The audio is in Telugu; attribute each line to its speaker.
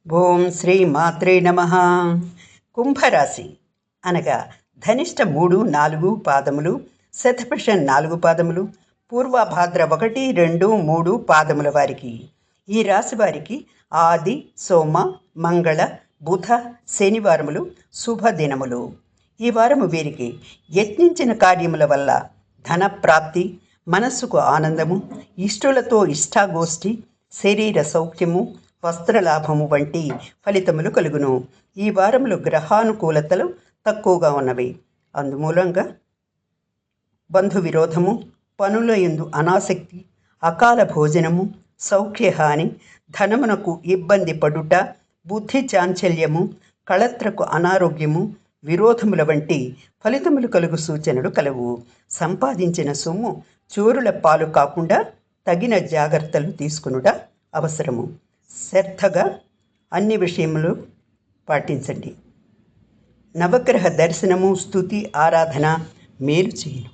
Speaker 1: ఓం శ్రీ మాత్రే నమ. కుంభరాశి అనగా ధనిష్ట 3, 4 పాదములు, శతభిష 4 పాదములు, పూర్వభాద్ర 1, 2, 3 పాదముల వారికి. ఈ రాశి వారికి ఆది, సోమ, మంగళ, బుధ, శనివారములు శుభదినములు. ఈ వారము వీరికి యత్నించిన కార్యముల వల్ల ధనప్రాప్తి, మనస్సుకు ఆనందము, ఇష్టులతో ఇష్టాగోష్ఠి, శరీర సౌఖ్యము, వస్త్రలాభము వంటి ఫలితములు కలుగును. ఈ వారములు గ్రహానుకూలతలు తక్కువగా ఉన్నవి. అందుమూలంగా బంధు విరోధము, పనుల యందు అనాసక్తి, అకాల భోజనము, సౌఖ్యహాని, ధనమునకు ఇబ్బంది పడుట, బుద్ధి చాంచల్యము, కళత్రకు అనారోగ్యము, విరోధముల వంటి ఫలితములు కలుగు సూచనలు కలవు. సంపాదించిన సొమ్ము చోరుల పాలు కాకుండా తగిన జాగ్రత్తలు తీసుకునుట అవసరము. శ్రద్ధగా అన్ని విషయములు పాటించండి. నవగ్రహ దర్శనము, స్తుతి, ఆరాధన మేలు చేయును.